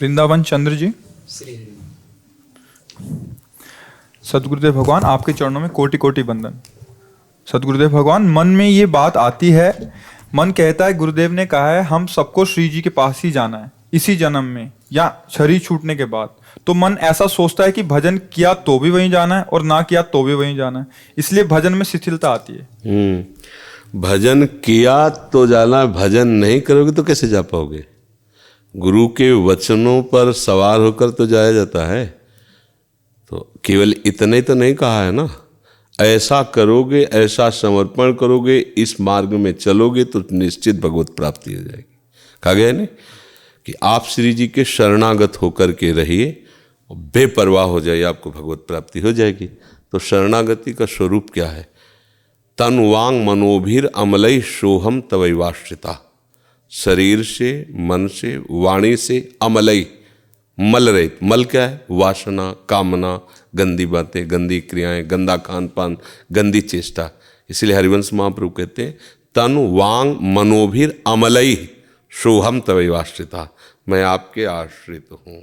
वृंदावन चंद्र जी। सदगुरुदेव भगवान, आपके चरणों में कोटि कोटि वंदन। सदगुरुदेव भगवान, मन में ये बात आती है, मन कहता है गुरुदेव ने कहा है हम सबको श्री जी के पास ही जाना है इसी जन्म में या शरीर छूटने के बाद। तो मन ऐसा सोचता है कि भजन किया तो भी वहीं जाना है और ना किया तो भी वहीं जाना है, इसलिए भजन में शिथिलता आती है। भजन किया तो जाना, भजन नहीं करोगे तो कैसे जा पाओगे? गुरु के वचनों पर सवार होकर तो जाया जाता है। तो केवल इतने ही तो नहीं कहा है ना, ऐसा करोगे, ऐसा समर्पण करोगे, इस मार्ग में चलोगे तो निश्चित भगवत प्राप्ति हो जाएगी। कहा गया नहीं कि आप श्री जी के शरणागत होकर के रहिए, बेपरवाह हो जाइए, आपको भगवत प्राप्ति हो जाएगी। तो शरणागति का स्वरूप क्या है? तन वांग मनोभिर अमलई सोहम तवैवाश्रिता। शरीर से, मन से, वाणी से अमलई, मल रहित। मल क्या है? वासना, कामना, गंदी बातें, गंदी क्रियाएं, गंदा खान पान, गंदी चेष्टा। इसलिए हरिवंश महाप्रभु कहते हैं तन वांग मनोभिर अमलई सोहम तवैवाश्रिता, मैं आपके आश्रित हूँ।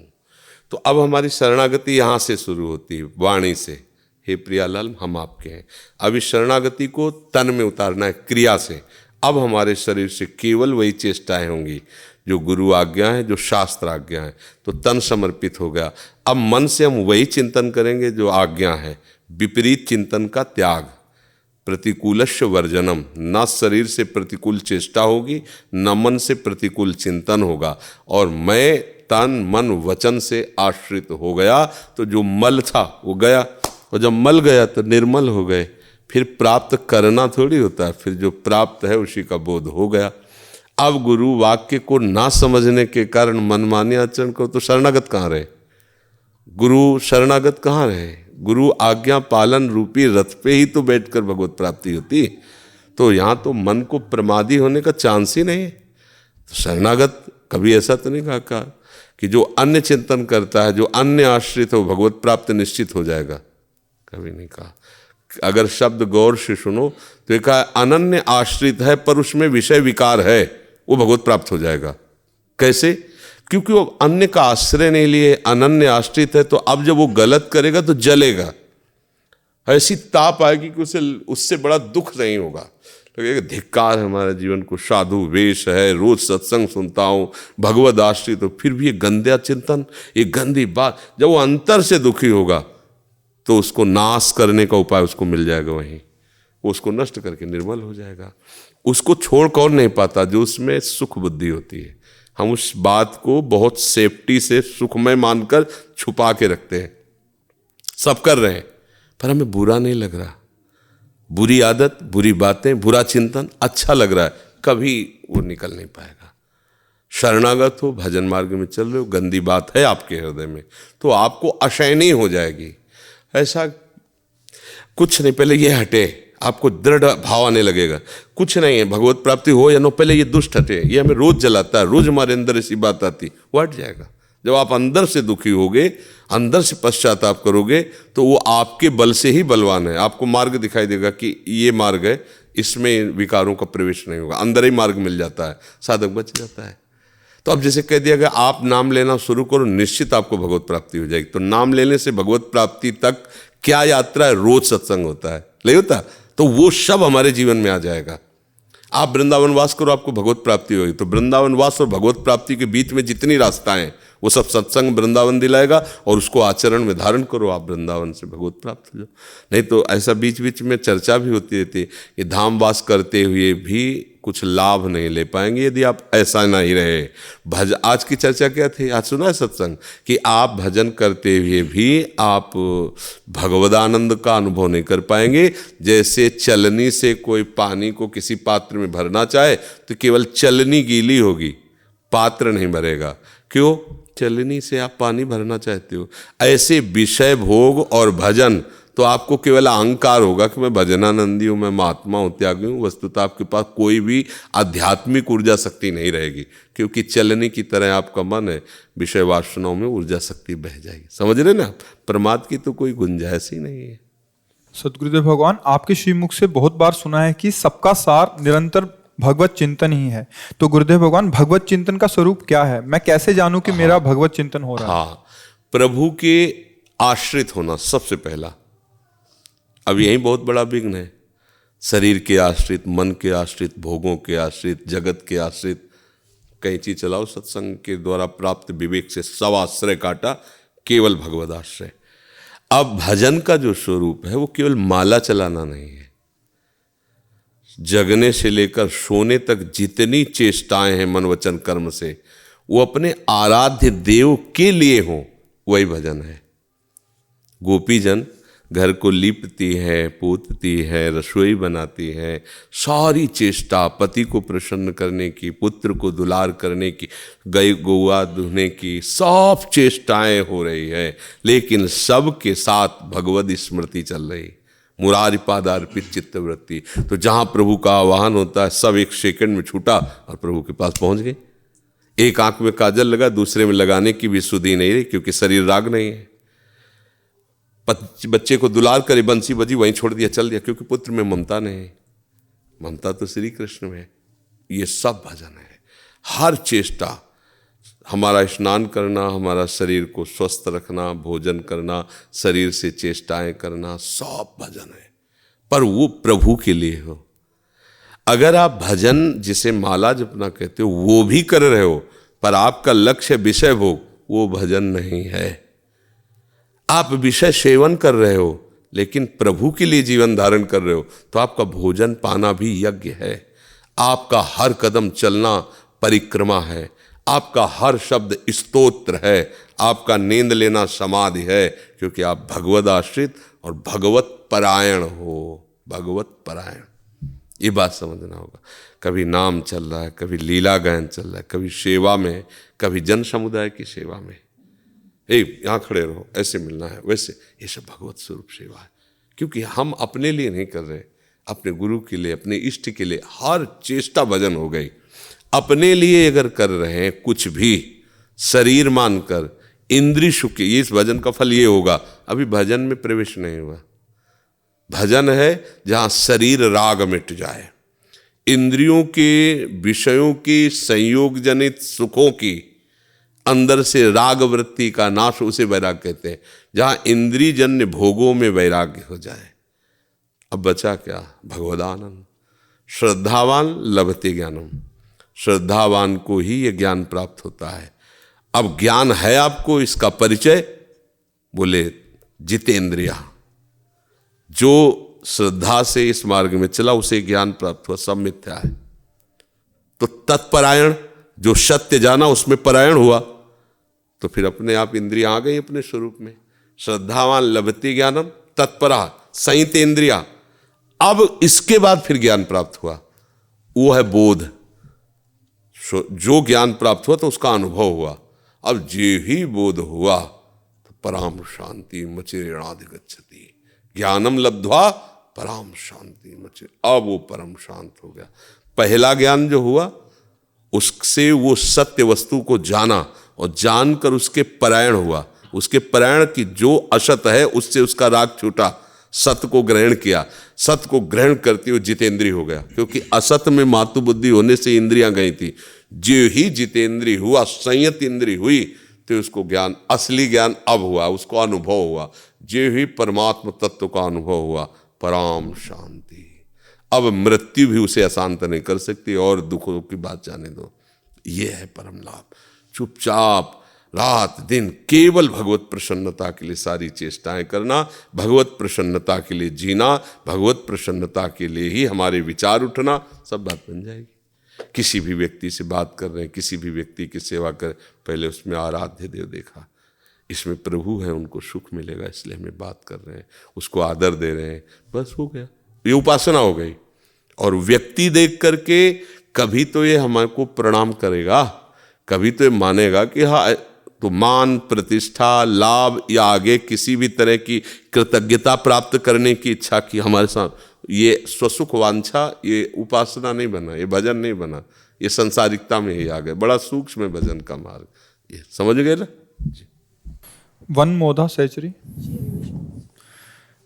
तो अब हमारी शरणागति यहाँ से शुरू होती है, वाणी से। हे प्रियालाल, हम आपके हैं। अब इस शरणागति को तन में उतारना है, क्रिया से। अब हमारे शरीर से केवल वही चेष्टाएं होंगी जो गुरु आज्ञा है, जो शास्त्र आज्ञा है। तो तन समर्पित हो गया। अब मन से हम वही चिंतन करेंगे जो आज्ञा है। विपरीत चिंतन का त्याग, प्रतिकूलस्य वर्जनम। न शरीर से प्रतिकूल चेष्टा होगी, न मन से प्रतिकूल चिंतन होगा। और मैं तन मन वचन से आश्रित हो गया तो जो मल था वो गया, और जब मल गया तो निर्मल हो गए। फिर प्राप्त करना थोड़ी होता है, फिर जो प्राप्त है उसी का बोध हो गया। अब गुरु वाक्य को ना समझने के कारण मनमानी आचरण को, तो शरणागत कहाँ रहे? गुरु शरणागत कहाँ रहे? गुरु आज्ञा पालन रूपी रथ पे ही तो बैठकर भगवत प्राप्ति होती। तो यहाँ तो मन को प्रमादी होने का चांस ही नहीं है। तो शरणागत कभी ऐसा तो नहीं कहा कि जो अन्य चिंतन करता है, जो अन्य आश्रित हो, भगवत प्राप्त निश्चित हो जाएगा, कभी नहीं कहा। अगर शब्द गौर से सुनो तो एक अनन्य आश्रित है पर उसमें विषय विकार है, वो भगवत प्राप्त हो जाएगा। कैसे? क्योंकि वो अन्य का आश्रय नहीं लिए, अनन्य आश्रित है। तो अब जब वो गलत करेगा तो जलेगा, ऐसी ताप आएगी कि उसे उससे बड़ा दुख नहीं होगा। लगेगा धिक्कार है हमारे जीवन को, साधु वेश है, रोज सत्संग सुनता हूँ, भगवत आश्रित हो, फिर भी ये गंदा चिंतन, ये गंदी बात। जब वो अंतर से दुखी होगा तो उसको नाश करने का उपाय उसको मिल जाएगा वहीं, वो उसको नष्ट करके निर्मल हो जाएगा। उसको छोड़ कौन नहीं पाता? जो उसमें सुख बुद्धि होती है। हम उस बात को बहुत सेफ्टी से सुखमय मानकर छुपा के रखते हैं। सब कर रहे हैं पर हमें बुरा नहीं लग रहा। बुरी आदत, बुरी बातें, बुरा चिंतन अच्छा लग रहा है, कभी वो निकल नहीं पाएगा। शरणागत हो, भजन मार्ग में चल रहे हो, गंदी बात है आपके हृदय में तो आपको अशयनी हो जाएगी। ऐसा कुछ नहीं, पहले ये हटे, आपको दृढ़ भाव आने लगेगा। कुछ नहीं है, भगवत प्राप्ति हो या नो, पहले ये दुष्ट हटे, ये हमें रोज जलाता है, रोज हमारे अंदर ऐसी बात आती, वो हट जाएगा। जब आप अंदर से दुखी होगे, अंदर से पश्चाताप करोगे तो वो आपके बल से ही बलवान है। आपको मार्ग दिखाई देगा कि ये मार्ग है, इसमें विकारों का प्रवेश नहीं होगा, अंदर ही मार्ग मिल जाता है, साधक बच जाता है। तो अब जैसे कह दिया गया आप नाम लेना शुरू करो, निश्चित आपको भगवत प्राप्ति हो जाएगी। तो नाम लेने से भगवत प्राप्ति तक क्या यात्रा है? रोज सत्संग होता है, नहीं होता? तो वो सब हमारे जीवन में आ जाएगा। आप वृंदावन वास करो, आपको भगवत प्राप्ति होगी। तो वृंदावन वास और भगवत प्राप्ति के बीच में जितनी रास्ताएं हैं वो सब सत्संग वृंदावन दिलाएगा, और उसको आचरण में धारण करो, आप वृंदावन से भगवत प्राप्त हो जाओ। नहीं तो ऐसा बीच बीच में चर्चा भी होती रहती है कि धाम वास करते हुए भी कुछ लाभ नहीं ले पाएंगे यदि आप ऐसा नहीं रहे। आज की चर्चा क्या थी? आज सुना है सत्संग कि आप भजन करते हुए भी आप भगवदानंद का अनुभव नहीं कर पाएंगे। जैसे चलनी से कोई पानी को किसी पात्र में भरना चाहे तो केवल चलनी गीली होगी, पात्र नहीं भरेगा। क्यों? चलनी से आप पानी भरना चाहते हो। ऐसे विषय भोग और भजन तो आपको केवल अहंकार होगा कि मैं भजनानंदी हूँ, मैं महात्मा हूँ, त्यागी हूँ। वस्तुतः आपके पास कोई भी आध्यात्मिक ऊर्जा शक्ति नहीं रहेगी, क्योंकि चलनी की तरह आपका मन है, विषय वासनाओं में ऊर्जा शक्ति बह जाएगी। समझ रहे ना? प्रमाद की तो कोई गुंजाइश ही नहीं है। सदगुरुदेव भगवान, आपके श्रीमुख से बहुत बार सुना है कि सबका सार निरंतर भगवत चिंतन ही है। तो गुरुदेव भगवान, भगवत चिंतन का स्वरूप क्या है? मैं कैसे जानूं कि मेरा भगवत चिंतन हो रहा है? हाँ, प्रभु के आश्रित होना सबसे पहला। अब यही बहुत बड़ा विघ्न है। शरीर के आश्रित, मन के आश्रित, भोगों के आश्रित, जगत के आश्रित, कैंची चलाओ सत्संग के द्वारा प्राप्त विवेक से सब आश्रय काटा, केवल भगवद आश्रय। अब भजन का जो स्वरूप है वो केवल माला चलाना नहीं है। जगने से लेकर सोने तक जितनी चेष्टाएं हैं मन वचन कर्म से, वो अपने आराध्य देव के लिए हो, वही भजन है। गोपीजन घर को लीपती है, पोतती है, रसोई बनाती है, सारी चेष्टा पति को प्रसन्न करने की, पुत्र को दुलार करने की, गाय गौआ दुहने की, सब चेष्टाएं हो रही है, लेकिन सबके साथ भगवद स्मृति चल रही। मुरारी पादार्पित चित्तवृत्ति। तो जहां प्रभु का आवाहन होता है, सब एक सेकंड में छूटा और प्रभु के पास पहुंच गए। एक आंख में काजल लगा, दूसरे में लगाने की भी सुधि नहीं रही, क्योंकि शरीर राग नहीं है। बच्चे को दुलार करे, बंसी बजी, वहीं छोड़ दिया, चल दिया, क्योंकि पुत्र में ममता नहीं है। ममता तो श्री कृष्ण में है। ये सब भजन है। हर चेष्टा, हमारा स्नान करना, हमारा शरीर को स्वस्थ रखना, भोजन करना, शरीर से चेष्टाएं करना, सब भजन है, पर वो प्रभु के लिए हो। अगर आप भजन जिसे माला जपना कहते हो वो भी कर रहे हो, पर आपका लक्ष्य विषय भोग, वो भजन नहीं है। आप विषय सेवन कर रहे हो लेकिन प्रभु के लिए जीवन धारण कर रहे हो, तो आपका भोजन पाना भी यज्ञ है। आपका हर कदम चलना परिक्रमा है, आपका हर शब्द स्तोत्र है, आपका नींद लेना समाधि है, क्योंकि आप भगवद आश्रित और भगवत परायण हो। भगवत परायण, ये बात समझना होगा। कभी नाम चल रहा है, कभी लीला गायन चल रहा है, कभी सेवा में, कभी जन समुदाय की सेवा में, यहाँ खड़े रहो, ऐसे मिलना है, वैसे, ये सब भगवत स्वरूप सेवा है। क्योंकि हम अपने लिए नहीं कर रहे, अपने गुरु के लिए, अपने इष्ट के लिए हर चेष्टा भजन हो गई। अपने लिए अगर कर रहे हैं कुछ भी शरीर मानकर, इंद्रिय सुख, ये इस भजन का फल ये होगा। अभी भजन में प्रवेश नहीं हुआ। भजन है जहाँ शरीर राग मिट जाए, इंद्रियों के विषयों की संयोग जनित सुखों की अंदर से राग वृत्ति का नाश, उसे वैराग कहते हैं। जहाँ इंद्रिय जन्य भोगों में वैराग्य हो जाए, अब बचा क्या? भगवदानंद। श्रद्धावान लभते ज्ञानम, श्रद्धावान को ही ये ज्ञान प्राप्त होता है। अब ज्ञान है आपको, इसका परिचय बोले जितेंद्रिया। जो श्रद्धा से इस मार्ग में चला उसे ज्ञान प्राप्त हुआ, सब मिथ्या है। तो तत्परायण, जो सत्य जाना उसमें परायण हुआ, तो फिर अपने आप इंद्रियां आ गई अपने स्वरूप में। श्रद्धावान लभते ज्ञानम तत्परा संयत इंद्रिया। अब इसके बाद फिर ज्ञान प्राप्त हुआ, वो है बोध। जो ज्ञान प्राप्त हुआ तो उसका अनुभव हुआ। अब जे ही बोध हुआ तो पराम शांति मचिरेणाधिगच्छति। ज्ञानम लब्ध्वा पराम शांति मचिर, अब वो परम शांत हो गया। पहला ज्ञान जो हुआ उससे वो सत्य वस्तु को जाना और जानकर उसके परायण हुआ। उसके परायण की जो असत है उससे उसका राग छूटा, सत्य को ग्रहण किया। सत्य को ग्रहण करते हुए जितेंद्रिय हो गया, क्योंकि असत में मातु बुद्धि होने से इंद्रियां गई थी। जो ही जितेंद्रिय हुआ, संयत इंद्रिय हुई, तो उसको ज्ञान, असली ज्ञान अब हुआ, उसको अनुभव हुआ। जो ही परमात्मा तत्व का अनुभव हुआ, पराम शांति। अब मृत्यु भी उसे अशांत नहीं कर सकती, और दुखों की बात जाने दो। ये है परम लाभ। चुपचाप रात दिन केवल भगवत प्रसन्नता के लिए सारी चेष्टाएं करना, भगवत प्रसन्नता के लिए जीना, भगवत प्रसन्नता के लिए ही हमारे विचार उठना, सब बात बन जाएगी। किसी भी व्यक्ति से बात कर रहे हैं, किसी भी व्यक्ति की सेवा कर, पहले उसमें आराध्य देव देखा, इसमें प्रभु है, उनको सुख मिलेगा, इसलिए हमें बात कर रहे हैं, उसको आदर दे रहे हैं, बस हो गया, ये उपासना हो गई। और व्यक्ति देख करके कभी तो ये हमारे को प्रणाम करेगा, कभी तो ये मानेगा कि हाँ, तो मान, प्रतिष्ठा, लाभ या आगे किसी भी तरह की कृतज्ञता प्राप्त करने की इच्छा की हमारे साथ, ये स्वसुख वांछा, ये उपासना नहीं बना, ये भजन नहीं बना, ये संसारिकता में ही आ गए। बड़ा सूक्ष्म है भजन का मार्ग, ये समझ गए ना जी। वन मोधा सहचरी।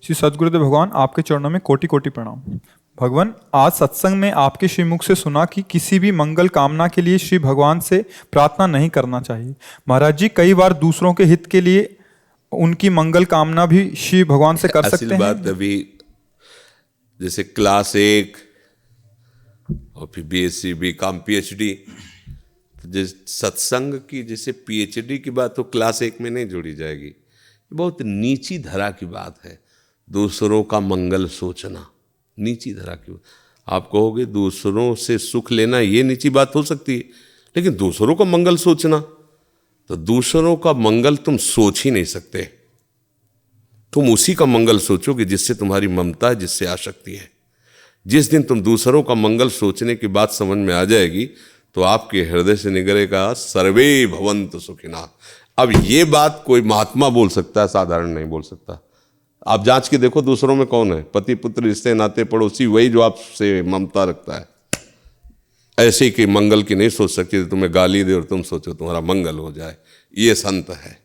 श्री सद्गुरुदेव भगवान, आपके चरणों में कोटि कोटि प्रणाम। भगवान, आज सत्संग में आपके श्रीमुख से सुना कि किसी भी मंगल कामना के लिए श्री भगवान से प्रार्थना नहीं करना चाहिए। महाराज जी, कई बार दूसरों के हित के लिए उनकी मंगल कामना भी श्री भगवान से कर सकते हैं। बात अभी जैसे क्लास 1 और फिर BSc BCom PhD, जिस सत्संग की जैसे PhD की बात तो क्लास 1 में नहीं जोड़ी जाएगी। बहुत नीची धरा की बात है, दूसरों का मंगल सोचना नीची धरा की बात। आप कहोगे दूसरों से सुख लेना ये नीची बात हो सकती है, लेकिन दूसरों का मंगल सोचना, तो दूसरों का मंगल तुम सोच ही नहीं सकते। तुम उसी का मंगल सोचोगे जिससे तुम्हारी ममता है, जिससे आसक्ति है। जिस दिन तुम दूसरों का मंगल सोचने की बात समझ में आ जाएगी तो आपके हृदय से निकलेगा सर्वे भवन्तु सुखिनः। अब ये बात कोई महात्मा बोल सकता है, साधारण नहीं बोल सकता। आप जांच के देखो दूसरों में कौन है, पति पुत्र रिश्ते नाते पड़ोसी, वही जो आपसे ममता रखता है। ऐसे ही कि मंगल की नहीं सोच सकती, तुम्हें गाली दे और तुम सोचो तुम्हारा मंगल हो जाए। ये संत है,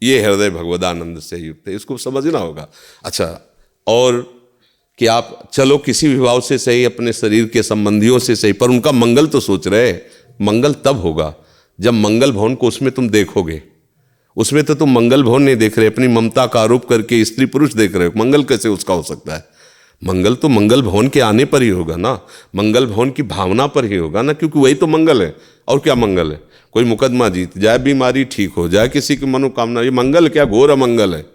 ये हृदय भगवदानंद से युक्त है, इसको समझना होगा। अच्छा, और कि आप चलो किसी भी भाव से सही, अपने शरीर के संबंधियों से सही, पर उनका मंगल तो सोच रहे। मंगल तब होगा जब मंगल भवन को उसमें तुम देखोगे। उसमें तो तुम मंगल भवन नहीं देख रहे, अपनी ममता का आरोप करके स्त्री पुरुष देख रहे हो। मंगल कैसे उसका हो सकता है? मंगल तो मंगल भवन के आने पर ही होगा ना, मंगल भवन की भावना पर ही होगा ना, क्योंकि वही तो मंगल है। और क्या मंगल है? कोई मुकदमा जीत जाए, बीमारी ठीक हो जाए, किसी की मनोकामना, ये मंगल क्या? घोर अमंगल है।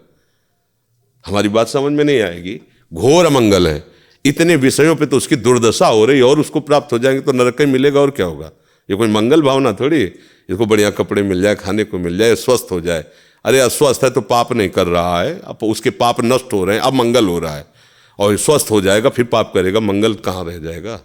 हमारी बात समझ में नहीं आएगी, घोर अमंगल है। इतने विषयों पे तो उसकी दुर्दशा हो रही और उसको प्राप्त हो जाएंगे तो नरक ही मिलेगा, और क्या होगा? ये कोई मंगल भावना थोड़ी। इसको बढ़िया कपड़े मिल जाए, खाने को मिल जाए, स्वस्थ हो जाए। अरे अस्वस्थ है तो पाप नहीं कर रहा है, अब उसके पाप नष्ट हो रहे हैं, अब मंगल हो रहा है। और स्वस्थ हो जाएगा फिर पाप करेगा, मंगल कहाँ रह जाएगा?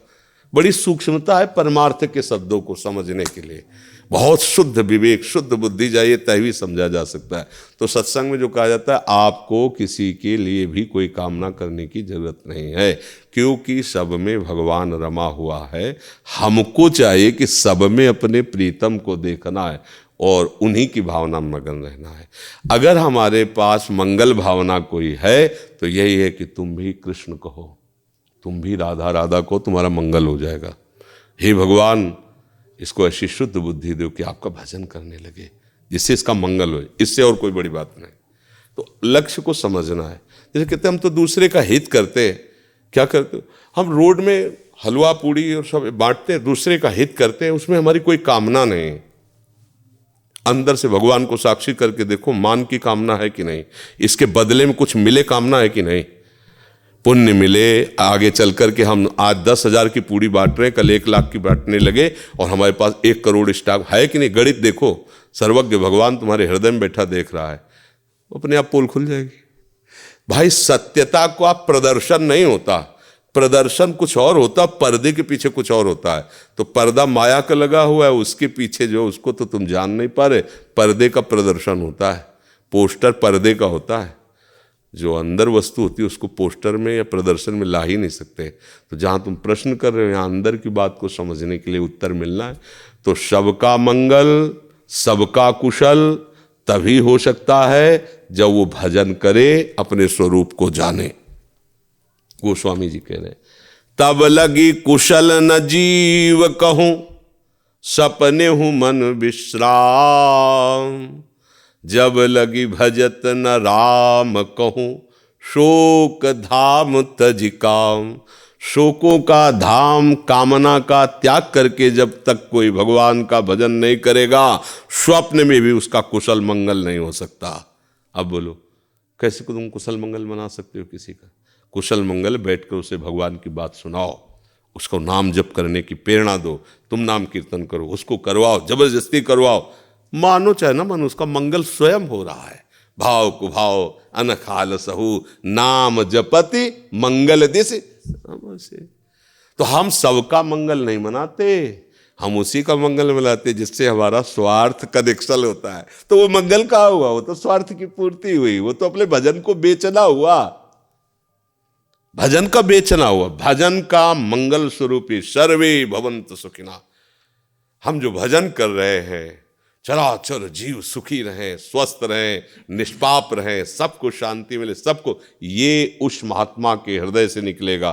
बड़ी सूक्ष्मता है परमार्थ के शब्दों को समझने के लिए। बहुत शुद्ध विवेक, शुद्ध बुद्धि चाहिए, तभी समझा जा सकता है। तो सत्संग में जो कहा जाता है, आपको किसी के लिए भी कोई कामना करने की जरूरत नहीं है, क्योंकि सब में भगवान रमा हुआ है। हमको चाहिए कि सब में अपने प्रीतम को देखना है और उन्हीं की भावना में मगन रहना है। अगर हमारे पास मंगल भावना कोई है तो यही है कि तुम भी कृष्ण कहो, तुम भी राधा राधा को, तुम्हारा मंगल हो जाएगा। हे भगवान, इसको ऐसी शुद्ध बुद्धि दो कि आपका भजन करने लगे, जिससे इसका मंगल हो। इससे और कोई बड़ी बात नहीं। तो लक्ष्य को समझना है। जैसे कहते हैं हम तो दूसरे का हित करते हैं, क्या करते? हम रोड में हलवा पूड़ी और सब बांटते हैं, दूसरे का हित करते हैं, उसमें हमारी कोई कामना नहीं। अंदर से भगवान को साक्षी करके देखो, मान की कामना है कि नहीं, इसके बदले में कुछ मिले कामना है कि नहीं, पुण्य मिले। आगे चल कर के हम आज 10,000 की पूड़ी बांट रहे हैं, कल 1 लाख की बांटने लगे और हमारे पास 1 करोड़ स्टॉक है कि नहीं। गणित देखो, सर्वज्ञ भगवान तुम्हारे हृदय में बैठा देख रहा है, अपने आप पोल खुल जाएगी। भाई, सत्यता का प्रदर्शन नहीं होता, प्रदर्शन कुछ और होता, पर्दे के पीछे कुछ और होता है। तो पर्दा माया का लगा हुआ है, उसके पीछे जो, उसको तो तुम जान नहीं पा रहे। पर्दे का प्रदर्शन होता है, पोस्टर पर्दे का होता है। जो अंदर वस्तु होती है उसको पोस्टर में या प्रदर्शन में ला ही नहीं सकते। तो जहाँ तुम प्रश्न कर रहे हो, यहाँ अंदर की बात को समझने के लिए उत्तर मिलना है। तो सबका मंगल, सबका कुशल तभी हो सकता है जब वो भजन करे, अपने स्वरूप को जाने। गोस्वामी जी कह रहे हैं, तब लगी कुशल न जीव कहूं, सपने हूं मन विश्राम। जब लगी भजत न राम कहूं, शोक धाम तज काम। शोकों का धाम, कामना का त्याग करके जब तक कोई भगवान का भजन नहीं करेगा, स्वप्न में भी उसका कुशल मंगल नहीं हो सकता। अब बोलो, कैसे को तुम कुशल मंगल मना सकते हो किसी का? कुशल मंगल बैठकर उसे भगवान की बात सुनाओ, उसको नाम जप करने की प्रेरणा दो। तुम नाम कीर्तन करो, उसको करवाओ, जबरदस्ती करवाओ, मानो चाहे ना मानो, उसका मंगल स्वयं हो रहा है। भाव कुभाव अनखाल सहु, नाम जपति मंगल दिस। तो हम सबका मंगल नहीं मनाते, हम उसी का मंगल मनाते जिससे हमारा स्वार्थ कनेक्शन होता है। तो वो मंगल कहाँ हुआ? वो तो स्वार्थ की पूर्ति हुई, वो तो अपने भजन को बेचना हुआ, भजन का बेचना हुआ। भजन का मंगल स्वरूपी सर्वे भवन्तु सुखिनः। हम जो भजन कर रहे हैं, चराचर जीव सुखी रहें, स्वस्थ रहें, निष्पाप रहें, सबको शांति मिले, सबको, ये उस महात्मा के हृदय से निकलेगा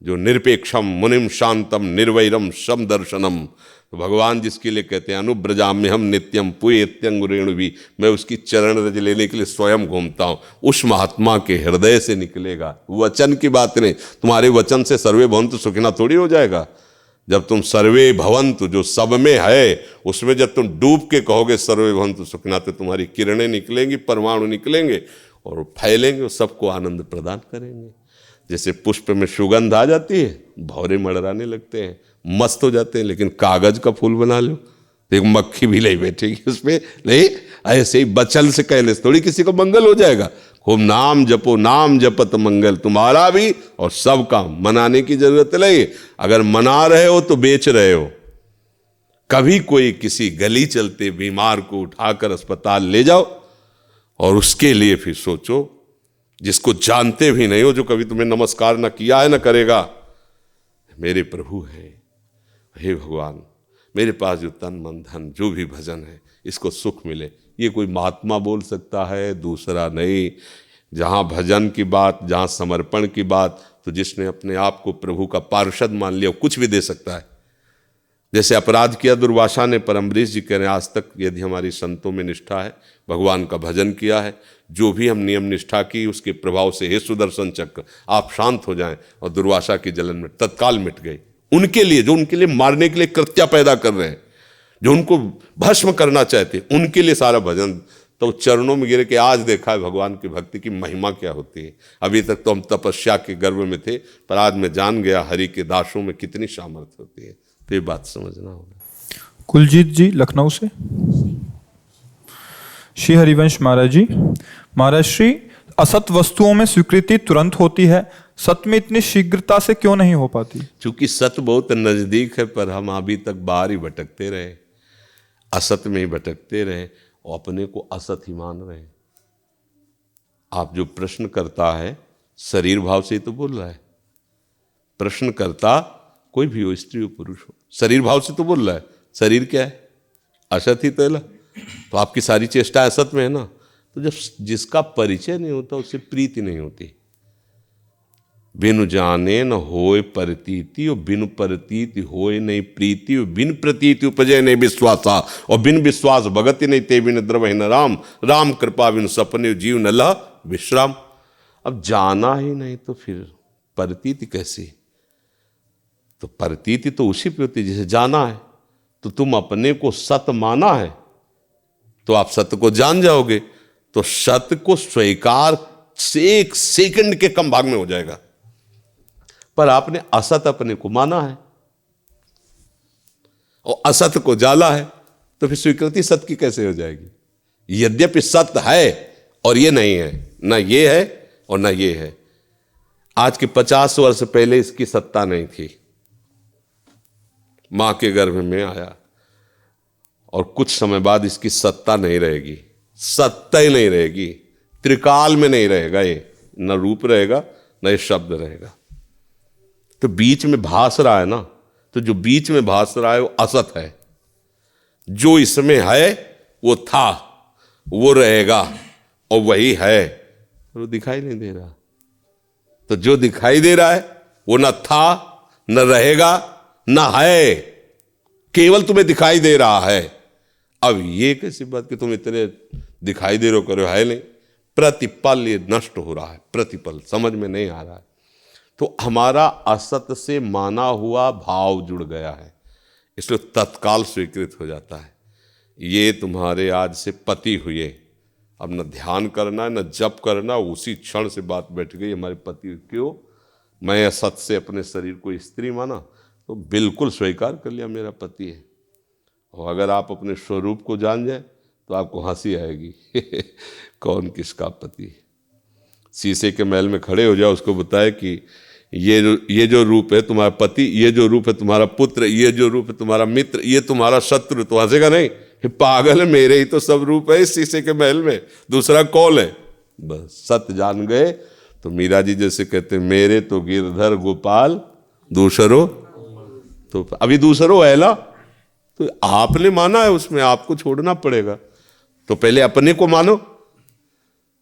जो निरपेक्षम मुनिम शांतम निर्वैरम सम दर्शनम, तो भगवान जिसके लिए कहते हैं अनुब्रजाम्य हम नित्यम पुएत्यंगुरेणु भी, मैं उसकी चरण रज लेने के लिए स्वयं घूमता हूँ, उस महात्मा के हृदय से निकलेगा। वचन की बात नहीं, तुम्हारे वचन से सर्वे भवन्तु सुखिनः थोड़ी हो जाएगा। जब तुम सर्वे भवन्तु जो सब में है, उसमें जब तुम डूब के कहोगे सर्वे भवन्तु सुखिनः, तो तुम्हारी किरणें निकलेंगी, परमाणु निकलेंगे और फैलेंगे और सबको आनंद प्रदान करेंगे। जैसे पुष्प में सुगंध आ जाती है, भौरे मड़राने लगते हैं, मस्त हो जाते हैं, लेकिन कागज का फूल बना लो तो एक मक्खी भी नहीं बैठेगी उसमें। नहीं, ऐसे ही बचल से कहने से थोड़ी किसी को मंगल हो जाएगा। खूब नाम जपो, नाम जपत मंगल, तुम्हारा भी और सबका। मनाने की जरूरत नहीं, अगर मना रहे हो तो बेच रहे हो। कभी कोई किसी गली चलते बीमार को उठाकर अस्पताल ले जाओ और उसके लिए फिर सोचो, जिसको जानते भी नहीं हो, जो कभी तुम्हें नमस्कार न किया है न करेगा, मेरे प्रभु हैं, हे भगवान मेरे पास जो तन मन धन जो भी भजन है इसको सुख मिले, ये कोई महात्मा बोल सकता है, दूसरा नहीं। जहाँ भजन की बात, जहाँ समर्पण की बात, तो जिसने अपने आप को प्रभु का पार्षद मान लिया कुछ भी दे सकता है। जैसे अपराध किया दुर्वासा ने, पर अम्बरीश जी कह रहे हैं आज तक यदि हमारी संतों में निष्ठा है, भगवान का भजन किया है, जो भी हम नियम निष्ठा की, उसके प्रभाव से हे सुदर्शन चक्र आप शांत हो जाएं, और दुर्वासा की जलन में तत्काल मिट गई। उनके लिए, जो उनके लिए मारने के लिए कृत्या पैदा कर रहे हैं, जो उनको भस्म करना चाहते, उनके लिए सारा भजन। तो चरणों में गिर के आज देखा है भगवान की भक्ति की महिमा क्या होती है। अभी तक तो हम तपस्या के गर्भ में थे, पर आज मैं जान गया हरि के दासों में कितनी सामर्थ्य होती है। तो ये बात समझना होगा। कुलजीत जी लखनऊ से। श्री हरिवंश महाराज जी, महाराज श्री असत वस्तुओं में स्वीकृति तुरंत होती है, सत्य में इतनी शीघ्रता से क्यों नहीं हो पाती? चूंकि सत्य बहुत नजदीक है, पर हम अभी तक बाहर ही भटकते रहे, असत में ही भटकते रहे और अपने को असत ही मान रहे। आप जो प्रश्न करता है शरीर भाव से ही तो बोल रहा है। प्रश्न करता कोई भी हो, स्त्री हो पुरुष हो, शरीर भाव से तो बोल रहा है। शरीर क्या है? असत ही तो है ना। तो आपकी सारी चेष्टा असत में है ना। तो जब जिसका परिचय नहीं होता उससे प्रीति नहीं होती। बिनु जाने न होए प्रतीति, और बिनु प्रतीति होए नहीं प्रीति, और बिन प्रतीति उपजय नहीं विश्वासा, और बिन विश्वास भगति नहीं ते बिन द्रवहि न राम, राम कृपा बिनु सपने जीव न लह विश्राम। अब जाना ही नहीं तो फिर प्रतीति कैसी? तो प्रतीति तो उसी पे होती जिसे जाना है। तो तुम अपने को सत्य माना है तो आप सत्य को जान जाओगे, तो सत्य को स्वीकार से एक सेकंड के कम भाग में हो जाएगा। पर आपने असत अपने को माना है और असत को जाला है, तो फिर स्वीकृति सत्य की कैसे हो जाएगी? यद्यपि सत्य है और ये नहीं है, ना ये है और ना ये है। आज के 50 वर्ष पहले इसकी सत्ता नहीं थी, मां के गर्भ में आया, और कुछ समय बाद इसकी सत्ता नहीं रहेगी, सत्ता ही नहीं रहेगी, त्रिकाल में नहीं रहेगा ये, न रूप रहेगा न ये शब्द रहेगा। तो बीच में भास रहा है ना, तो जो बीच में भास रहा है वो असत है। जो इसमें है वो था, वो रहेगा और वही है, वो दिखाई नहीं दे रहा। तो जो दिखाई दे रहा है वो न था न रहेगा न है, केवल तुम्हें दिखाई दे रहा है। अब ये कैसी बात कि तुम इतने दिखाई दे रहे हो, करो है नहीं। प्रतिपल ये नष्ट हो रहा है, प्रतिपल समझ में नहीं आ रहा है। तो हमारा असत से माना हुआ भाव जुड़ गया है, इसलिए तत्काल स्वीकृत हो जाता है। ये तुम्हारे आज से पति हुए, अब न ध्यान करना है न जप करना, उसी क्षण से बात बैठ गई हमारे पति। क्यों? मैं असत से अपने शरीर को स्त्री माना तो बिल्कुल स्वीकार कर लिया मेरा पति है। और अगर आप अपने स्वरूप को जान जाए तो आपको हंसी आएगी कौन किसका पति है। शीशे के महल में खड़े हो जाओ, उसको बताए कि ये जो रूप है तुम्हारा पति, ये जो रूप है तुम्हारा पुत्र, ये जो रूप है तुम्हारा मित्र, ये तुम्हारा शत्रु, तो हंसेगा नहीं? पागल है, मेरे ही तो सब रूप है इस शीशे के महल में, दूसरा कौन है? बस सत्य जान गए तो मीरा जी जैसे कहते मेरे तो गिरधर गोपाल दूसरो, तो अभी दूसरो है ना। तो आपने माना है, उसमें आपको छोड़ना पड़ेगा। तो पहले अपने को मानो।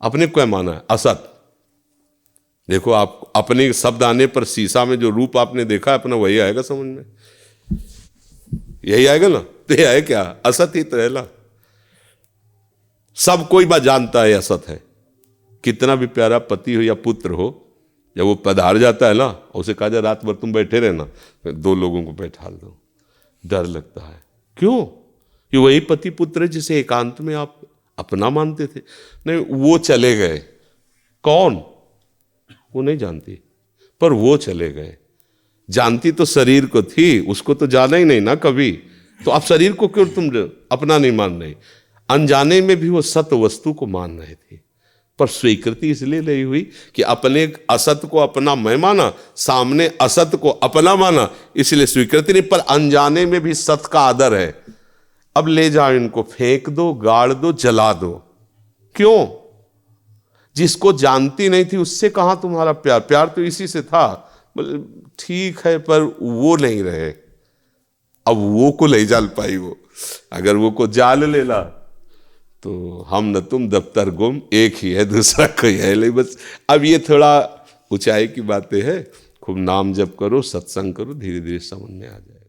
अपने को क्या माना है? असत। देखो, आप अपने शब्द आने पर शीशा में जो रूप आपने देखा है अपना, वही आएगा समझ में, यही आएगा ना। तो ये है क्या? असत ही तो है ना। सब कोई बात जानता है असत है। कितना भी प्यारा पति हो या पुत्र हो, जब वो पधार जाता है ना, उसे कहा जाए रात भर तुम बैठे रहना, 2 लोगों को बैठा दो, डर लगता है। क्यों? कि वही पति पुत्र है जिसे एकांत में आप अपना मानते थे। नहीं, वो चले गए। कौन? वो नहीं जानती, पर वो चले गए। जानती तो शरीर को थी, उसको तो जाना ही नहीं ना कभी। तो आप शरीर को क्यों तुम अपना नहीं मान रहे? अनजाने में भी वो सत्य वस्तु को मान रहे थे, पर स्वीकृति इसलिए नहीं हुई कि अपने असत को अपना मैं माना, सामने असत को अपना माना, इसलिए स्वीकृति नहीं। पर अनजाने में भी सत्य का आदर है। अब ले जाओ इनको, फेंक दो, गाड़ दो, जला दो। क्यों? जिसको जानती नहीं थी उससे कहां तुम्हारा प्यार? प्यार तो इसी से था। बोले ठीक है, पर वो नहीं रहे। अब वो को नहीं जाल पाई वो। अगर वो को जाल लेला तो हम न तुम दफ्तर गुम, एक ही है, दूसरा कोई है नहीं। बस अब ये थोड़ा ऊंचाई की बातें हैं। खूब नाम जप करो, सत्संग करो, धीरे धीरे समझ में आ जाए।